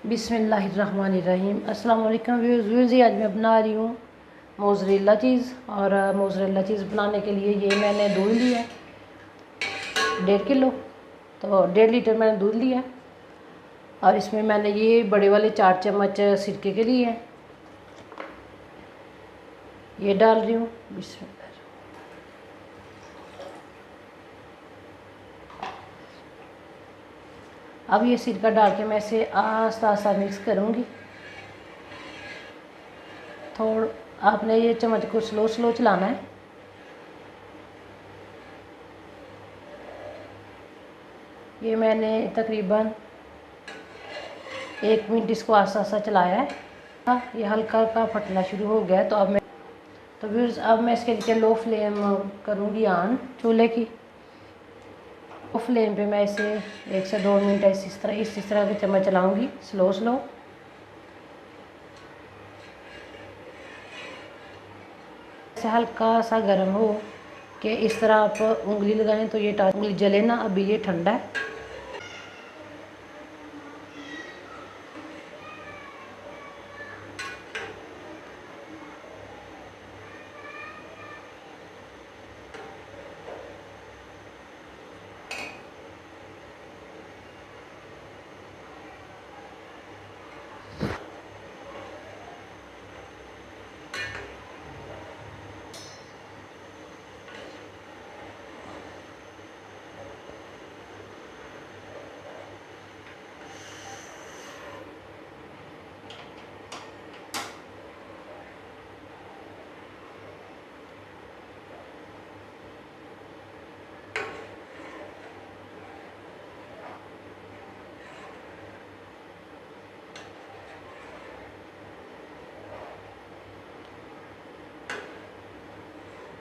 बिस्मिल्लाहिर्रहमानिर्रहीम। अस्सलाम वालेकुम व्यूज़। आज मैं बना रही हूँ मोज़रेला चीज़। और मोज़रेला चीज़ बनाने के लिए ये मैंने दूध लिया 1.5 किलो, तो 1.5 लीटर मैंने दूध लिया। और इसमें मैंने ये बड़े वाले 4 चम्मच सिरके के लिए हैं, ये डाल रही हूँ। बिस्मिल्लाह। अब ये सिरका डाल के मैं इसे आस्ता आस्ता मिक्स करूँगी। आपने ये चम्मच को स्लो स्लो चलाना है। ये मैंने तकरीबन 1 मिनट इसको आस्ता आस्ता चलाया है। ये हल्का हल्का फटना शुरू हो गया है। तो व्यूअर्स अब मैं इसके नीचे लो फ्लेम करूँगी ऑन चूल्हे की। लो फ्लेम पे मैं इसे 1 से 2 मिनट इस तरह के चम्मच चलाऊँगी स्लो स्लो। ऐसे हल्का सा गर्म हो कि इस तरह आप उंगली लगाएं तो ये उंगली जले ना। अभी ये ठंडा है।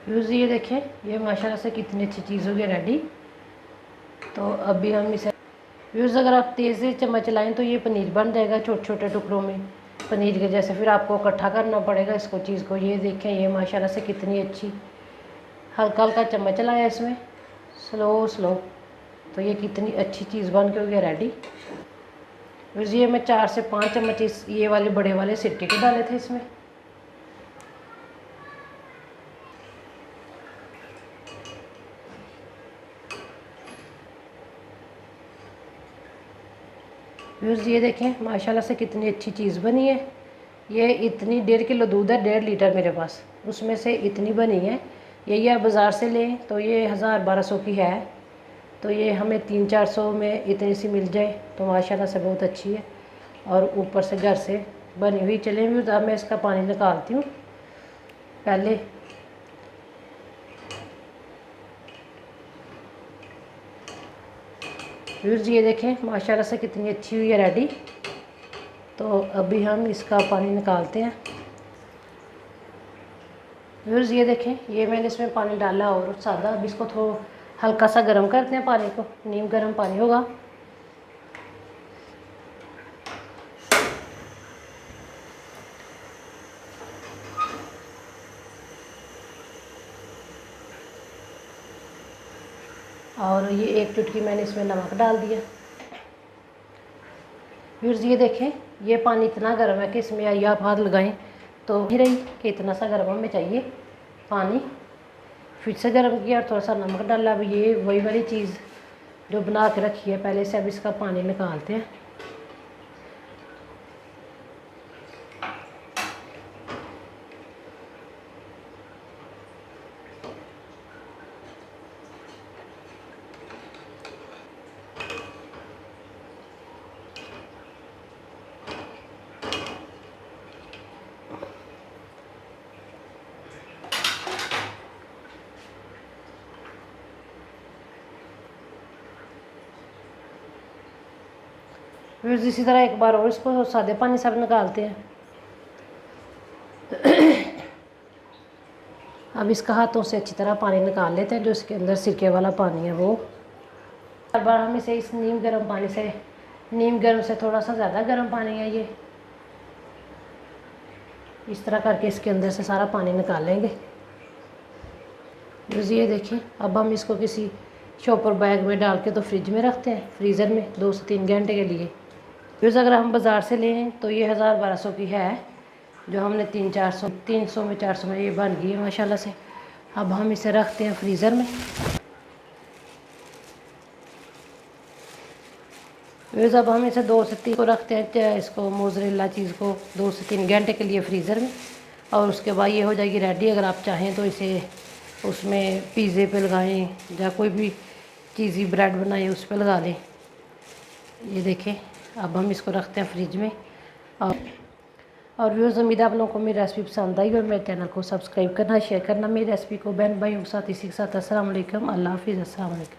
व्यूज़ ये देखें, ये माशाल्लाह से कितनी अच्छी चीज़ हो गई रेडी। तो अभी हम इसे व्यूज़ अगर आप तेज़ से चम्मच चलाएं तो ये पनीर बन जाएगा छोटे छोटे टुकड़ों में पनीर के जैसे। फिर आपको इकट्ठा करना पड़ेगा इसको चीज़ को। ये देखें, ये माशाल्लाह से कितनी अच्छी हल्का हल्का चम्मच चलाया इसमें स्लो स्लो। तो ये कितनी अच्छी चीज़ बन के हो गया रेडी। व्यूज़ ये मैं 4 से 5 चम्मच ये वाले बड़े वाले सिरके के डाले थे इसमें। व्यूज़ ये देखें माशाल्लाह से कितनी अच्छी चीज़ बनी है। ये इतनी 1.5 किलो दूध है, 1.5 लीटर मेरे पास, उसमें से इतनी बनी है। यही आप बाज़ार से लें तो ये 1000-1200 की है। तो ये हमें 300-400 में इतनी सी मिल जाए तो माशाल्लाह से बहुत अच्छी है। और ऊपर से घर से बनी हुई। चलें व्यूज़ अब मैं इसका पानी निकालती हूँ पहले। व्यूज़ ये देखें माशाल्लाह से कितनी अच्छी हुई है रेडी। तो अभी हम इसका पानी निकालते हैं। व्यूज़ ये देखें, ये मैंने इसमें पानी डाला और सादा। अब इसको थोड़ा हल्का सा गर्म करते हैं पानी को। नीम गर्म पानी होगा। और ये 1 चुटकी मैंने इसमें नमक डाल दिया। व्यूअर्स ये देखें, ये पानी इतना गर्म है कि इसमें आइए आप हाथ लगाएं तो नहीं रही कि इतना सा गर्म हमें चाहिए पानी। फिर से गर्म किया और थोड़ा सा नमक डाला। अब ये वही वाली चीज़ जो बना के रखी है पहले से, अब इसका पानी निकालते हैं। फिर इसी तरह एक बार और इसको सादे पानी से निकालते हैं। अब इसका हाथों से अच्छी तरह पानी निकाल लेते हैं जो इसके अंदर सिरके वाला पानी है वो। हर बार हम इसे इस नीम गर्म से थोड़ा सा ज़्यादा गर्म पानी है ये। इस तरह करके इसके अंदर से सारा पानी निकाल लेंगे। ये देखिए, अब हम इसको किसी शॉपर बैग में डाल के तो फ्रिज में रखते हैं, फ्रीज़र में 2 से 3 घंटे के लिए। व्यूअर्स अगर हम बाज़ार से लें तो ये 1000-1200 की है, जो हमने 300 में 400 में ये बन गई है माशाल्लाह से। अब हम इसे रखते हैं फ्रीज़र में। व्यूअर्स अब हम इसे 2 से 3 को रखते हैं, इसको मोज़रेला चीज़ को 2 से 3 घंटे के लिए फ्रीज़र में, और उसके बाद ये हो जाएगी रेडी। अगर आप चाहें तो इसे उसमें पिज़्ज़े पे लगाएं या कोई भी चीज़ी ब्रेड बनाएं उस पर लगा लें। ये देखें, अब हम इसको रखते हैं फ्रिज में। और व्यूअर्स उम्मीद है आप लोगों को मेरी रेसिपी पसंद आई, और मेरे चैनल को सब्सक्राइब करना, शेयर करना मेरी रेसिपी को बहन भाइयों के साथ, इसी के साथ अस्सलाम वालेकुम, अल्लाह हाफिज़, अस्सलाम वालेकुम।